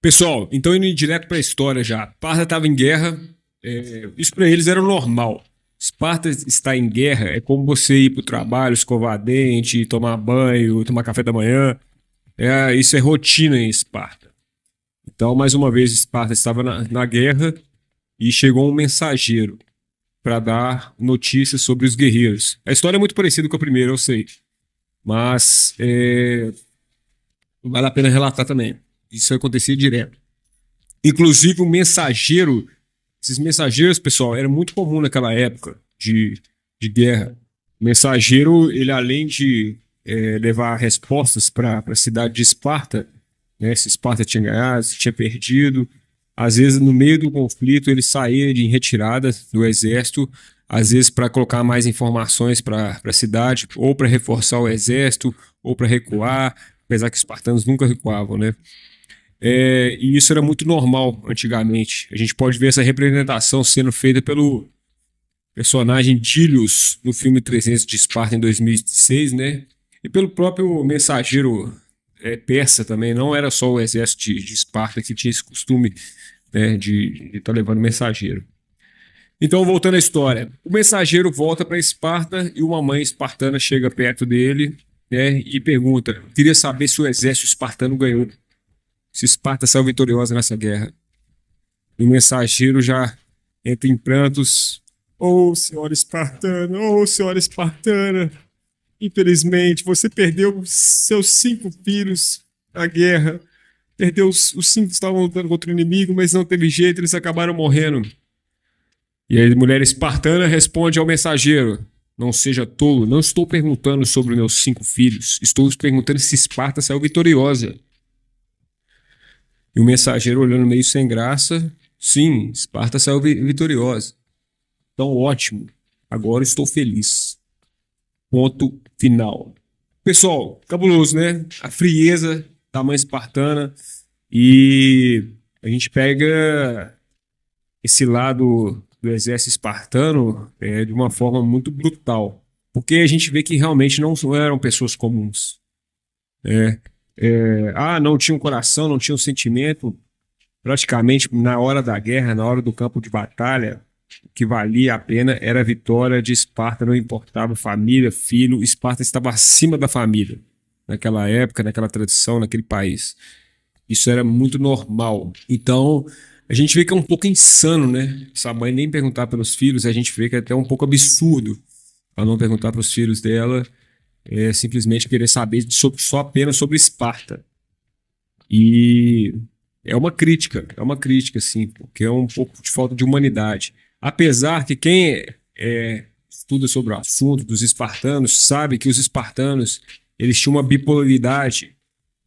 Pessoal, então indo direto para a história já. Esparta estava em guerra, isso para eles era normal. Esparta estar em guerra é como você ir para o trabalho, escovar dente, tomar banho, tomar café da manhã. Isso é rotina em Esparta. Então, mais uma vez, Esparta estava na guerra e chegou um mensageiro para dar notícias sobre os guerreiros. A história é muito parecida com a primeira, eu sei. Mas vale a pena relatar também. Isso acontecia direto. Inclusive o mensageiro, esses mensageiros, pessoal, era muito comum naquela época de guerra. O mensageiro, ele além de levar respostas para a cidade de Esparta, né, se Esparta tinha ganhado, se tinha perdido, às vezes no meio do conflito ele saía em retirada do exército, às vezes para colocar mais informações para a cidade, ou para reforçar o exército, ou para recuar, apesar que os espartanos nunca recuavam, né? E isso era muito normal antigamente. A gente pode ver essa representação sendo feita pelo personagem Dílios no filme 300 de Esparta em 2006, né? E pelo próprio mensageiro persa também. Não era só o exército de Esparta que tinha esse costume, né, de estar levando mensageiro. Então, voltando à história. O mensageiro volta para Esparta e uma mãe espartana chega perto dele, né, e pergunta: queria saber se o exército espartano ganhou. Se Esparta saiu vitoriosa nessa guerra. E o mensageiro já entra em prantos. Oh, senhora espartana, oh, senhora espartana. Infelizmente, você perdeu seus 5 filhos na guerra. Perdeu os 5 que estavam lutando contra o inimigo, mas não teve jeito, eles acabaram morrendo. E a mulher espartana responde ao mensageiro: não seja tolo, não estou perguntando sobre meus 5 filhos. Estou perguntando se Esparta saiu vitoriosa. E o mensageiro olhando meio sem graça: sim, Esparta saiu vitoriosa. Então, ótimo. Agora estou feliz. Ponto final. Pessoal, cabuloso, né? A frieza da mãe espartana. E a gente pega esse lado do exército espartano de uma forma muito brutal. Porque a gente vê que realmente não eram pessoas comuns. Não tinham coração, não tinham sentimento. Praticamente na hora da guerra, na hora do campo de batalha, o que valia a pena era a vitória de Esparta, não importava família, filho, Esparta estava acima da família naquela época, naquela tradição, naquele país. Isso era muito normal. Então, a gente vê que é um pouco insano, né? Essa mãe nem perguntar pelos filhos, a gente vê que é até um pouco absurdo ela não perguntar para os filhos dela, simplesmente querer saber só apenas sobre Esparta. E é uma crítica, sim, porque é um pouco de falta de humanidade. Apesar que quem estuda sobre o assunto dos espartanos sabe que os espartanos eles tinham uma bipolaridade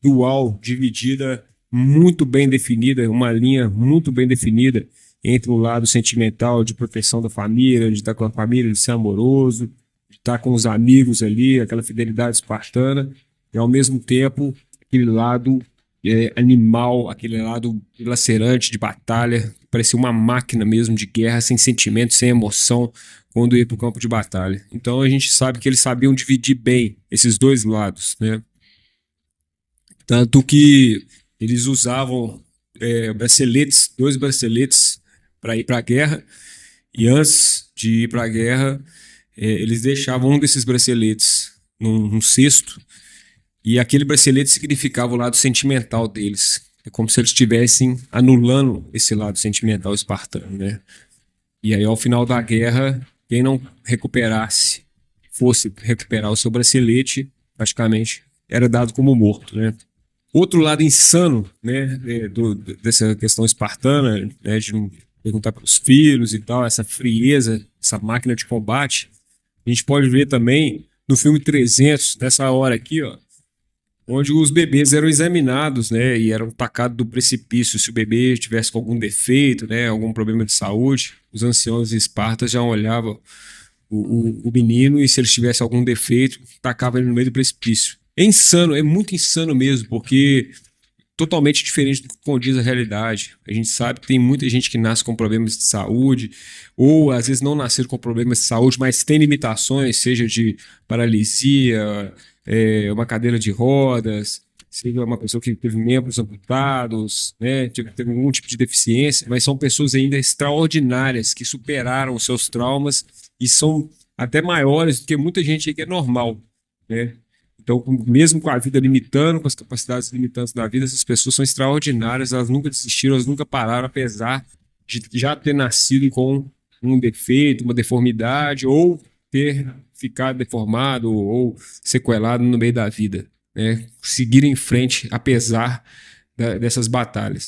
dual, dividida, muito bem definida, uma linha muito bem definida entre o lado sentimental de proteção da família, de estar com a família, de ser amoroso, de estar com os amigos ali, aquela fidelidade espartana, e ao mesmo tempo aquele lado animal, aquele lado lacerante de batalha, parecia uma máquina mesmo de guerra, sem sentimento, sem emoção, quando ia para o campo de batalha. Então a gente sabe que eles sabiam dividir bem esses dois lados, né? Tanto que eles usavam braceletes, 2 braceletes para ir para a guerra, e antes de ir para a guerra, eles deixavam um desses braceletes num cesto, e aquele bracelete significava o lado sentimental deles. É como se eles estivessem anulando esse lado sentimental espartano, né? E aí, ao final da guerra, quem não recuperasse, fosse recuperar o seu bracelete, praticamente era dado como morto, né? Outro lado insano, né, dessa questão espartana, né, de não perguntar para os filhos e tal, essa frieza, essa máquina de combate, a gente pode ver também no filme 300, nessa hora aqui, ó, onde os bebês eram examinados, né, e eram tacados do precipício. Se o bebê tivesse com algum defeito, né, algum problema de saúde, os anciãos de Esparta já olhavam o menino e se ele tivesse algum defeito, tacavam ele no meio do precipício. É insano, é muito insano mesmo, porque totalmente diferente do que condiz a realidade. A gente sabe que tem muita gente que nasce com problemas de saúde, ou às vezes não nasceram com problemas de saúde, mas tem limitações, seja de paralisia, uma cadeira de rodas, seja uma pessoa que teve membros amputados, né, teve algum tipo de deficiência, mas são pessoas ainda extraordinárias que superaram os seus traumas e são até maiores do que muita gente aí que é normal, né? Então, mesmo com a vida limitando, com as capacidades limitantes da vida, essas pessoas são extraordinárias, elas nunca desistiram, elas nunca pararam, apesar de já ter nascido com um defeito, uma deformidade, ou ter ficado deformado ou sequelado no meio da vida, né? Seguir em frente, apesar dessas batalhas.